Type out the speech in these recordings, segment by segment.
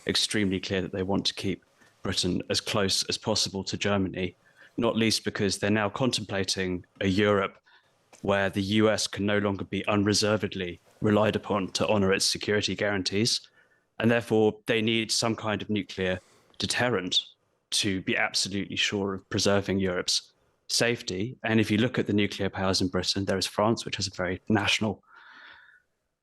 extremely clear that they want to keep Britain as close as possible to Germany, not least because they're now contemplating a Europe where the US can no longer be unreservedly relied upon to honour its security guarantees. And therefore, they need some kind of nuclear deterrent to be absolutely sure of preserving Europe's safety. And if you look at the nuclear powers in Britain, there is France, which has a very national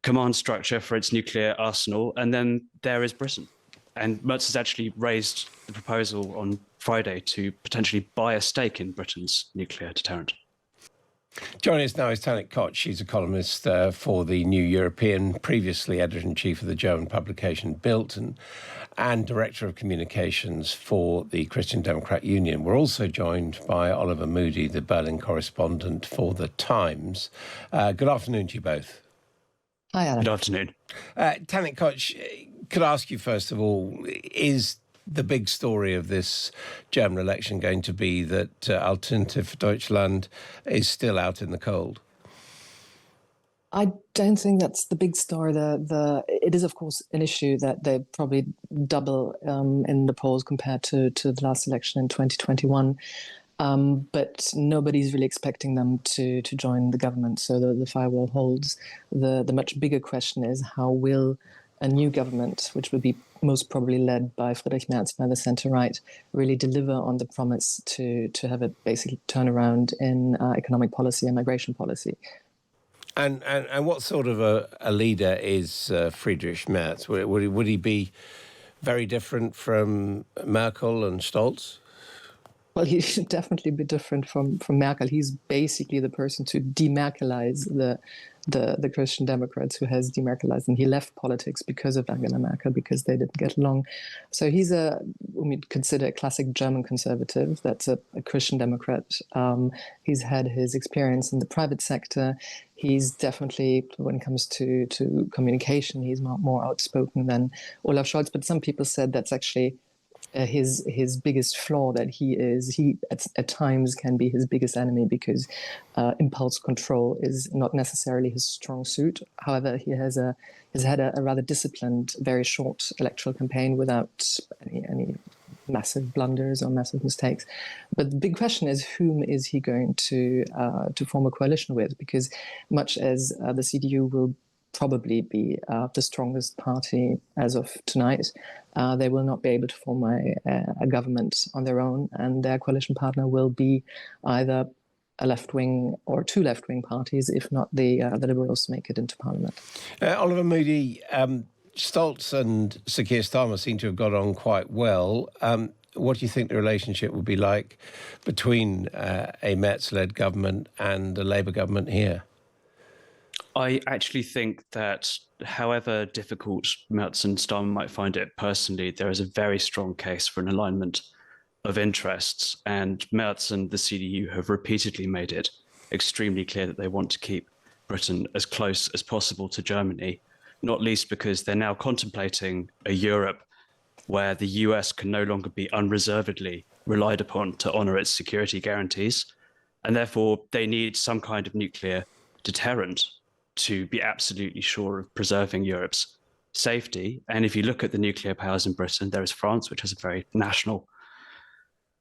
command structure for its nuclear arsenal. And then there is Britain. And Merz has actually raised the proposal on Friday to potentially buy a stake in Britain's nuclear deterrent. Joining us now is Tanit Koch. She's a columnist for the New European, previously editor-in-chief of the German publication Bild, and director of communications for the Christian Democrat Union. We're also joined by Oliver Moody, the Berlin correspondent for The Times. Good afternoon to you both. Hi, Alan. Good afternoon. Tanit Koch, could I ask you first of all, is the big story of this German election going to be that Alternative for Deutschland is still out in the cold? I don't think that's the big story. It is, of course, an issue that they probably double in the polls compared to the last election in 2021. But nobody's really expecting them to join the government, so the firewall holds. The much bigger question is, how will a new government, which will be most probably led by Friedrich Merz, by the centre-right, really deliver on the promise to have a basic turnaround in economic policy and migration policy? And what sort of a leader is Friedrich Merz? Would he be very different from Merkel and Stolz? Well, he should definitely be different from Merkel. He's basically the person to demerkelize the Christian Democrats, who has demerkelized them. He left politics because of Angela Merkel, because they didn't get along. So he's we'd consider a classic German conservative. That's a Christian Democrat. He's had his experience in the private sector. He's definitely, when it comes to communication, he's more outspoken than Olaf Scholz. But some people said that's actually his biggest flaw, that he at times can be his biggest enemy, because impulse control is not necessarily his strong suit. However, he has had a rather disciplined, very short electoral campaign without any massive blunders or massive mistakes. But the big question is, whom is he going to form a coalition with? Because much as the CDU will probably be the strongest party as of tonight, they will not be able to form a government on their own, and their coalition partner will be either a left-wing or two left-wing parties, if not the Liberals make it into Parliament. Oliver Moody, Stolz and Sir Keir Starmer seem to have got on quite well. What do you think the relationship would be like between a Merz-led government and a Labour government here? I actually think that however difficult Merz and Starmer might find it personally, there is a very strong case for an alignment of interests. And Merz and the CDU have repeatedly made it extremely clear that they want to keep Britain as close as possible to Germany, not least because they're now contemplating a Europe where the US can no longer be unreservedly relied upon to honour its security guarantees. And therefore, they need some kind of nuclear deterrent to be absolutely sure of preserving Europe's safety. And if you look at the nuclear powers in Britain, there is France, which has a very national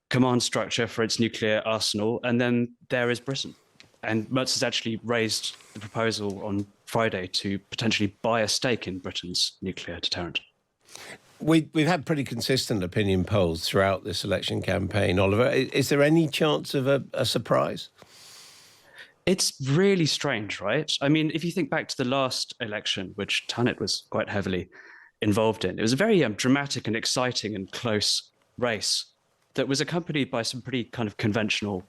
command structure for its nuclear arsenal. And then there is Britain. And Merz has actually raised the proposal on Friday to potentially buy a stake in Britain's nuclear deterrent. We've had pretty consistent opinion polls throughout this election campaign, Oliver. Is there any chance of a surprise? It's really strange, right? I mean, if you think back to the last election, which Tanit was quite heavily involved in, it was a very dramatic and exciting and close race that was accompanied by some pretty kind of conventional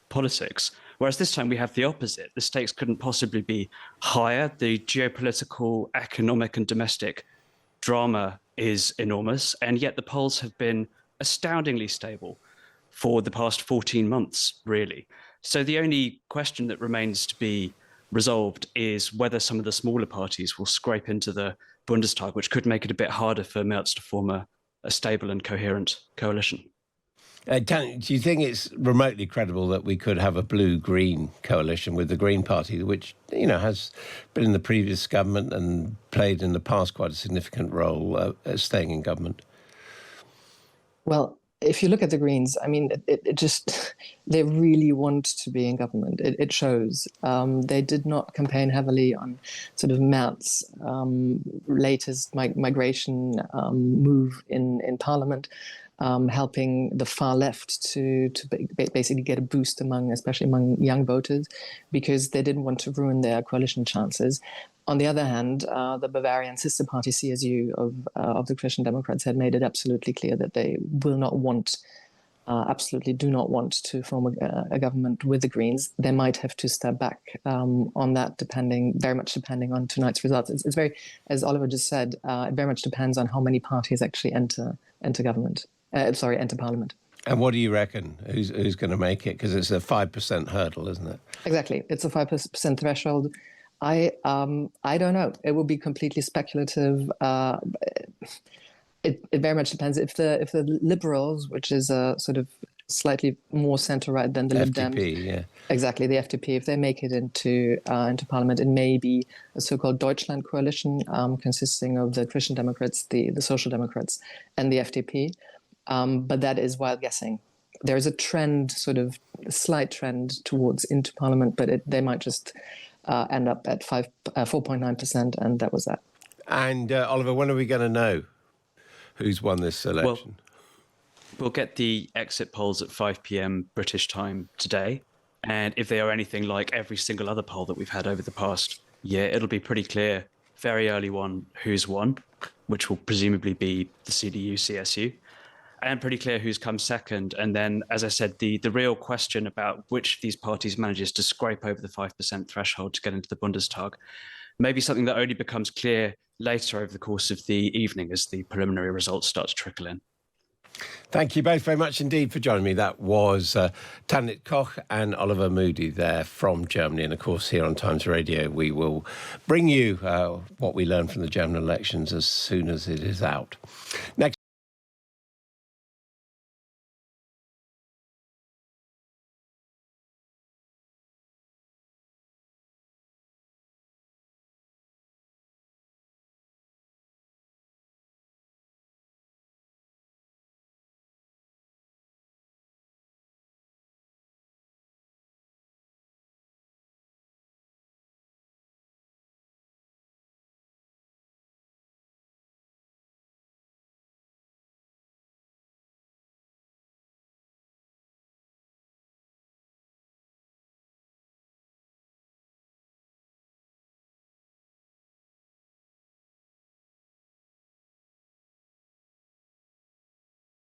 politics. Whereas this time we have the opposite. The stakes couldn't possibly be higher. The geopolitical, economic and domestic drama is enormous. And yet the polls have been astoundingly stable for the past 14 months, really. So the only question that remains to be resolved is whether some of the smaller parties will scrape into the Bundestag, which could make it a bit harder for Merz to form a stable and coherent coalition. Do you think it's remotely credible that we could have a blue-green coalition with the Green Party, which, has been in the previous government and played in the past quite a significant role staying in government? Well, if you look at the Greens, I mean, it just, they really want to be in government. It shows. They did not campaign heavily on sort of Merz latest migration move in Parliament, helping the far left to basically get a boost especially among young voters, because they didn't want to ruin their coalition chances. On the other hand, the Bavarian sister party, CSU, of the Christian Democrats had made it absolutely clear that they will not want, absolutely do not want to form a government with the Greens. They might have to step back on that, very much depending on tonight's results. It's very, as Oliver just said, it very much depends on how many parties actually enter government. Enter Parliament. And what do you reckon? Who's going to make it? Because it's a 5% hurdle, isn't it? Exactly. It's a 5% threshold. I don't know. It will be completely speculative. It very much depends. If the Liberals, which is a sort of slightly more centre-right than the Lib Dems, FDP, yeah, exactly, the FDP, if they make it into Parliament, it may be a so-called Deutschland coalition consisting of the Christian Democrats, the Social Democrats, and the FDP. But that is wild guessing. There is a trend, sort of a slight trend towards into Parliament, but they might just end up at 4.9%, and that was that. And Oliver, when are we going to know who's won this election? Well, we'll get the exit polls at 5 p.m. British time today, and if they are anything like every single other poll that we've had over the past year, it'll be pretty clear, very early on, who's won, which will presumably be the CDU, CSU. And pretty clear who's come second. And then, as I said, the real question about which of these parties manages to scrape over the 5% threshold to get into the Bundestag may be something that only becomes clear later over the course of the evening as the preliminary results start to trickle in. Thank you both very much indeed for joining me. That was Tanit Koch and Oliver Moody there from Germany. And of course, here on Times Radio, we will bring you what we learned from the German elections as soon as it is out.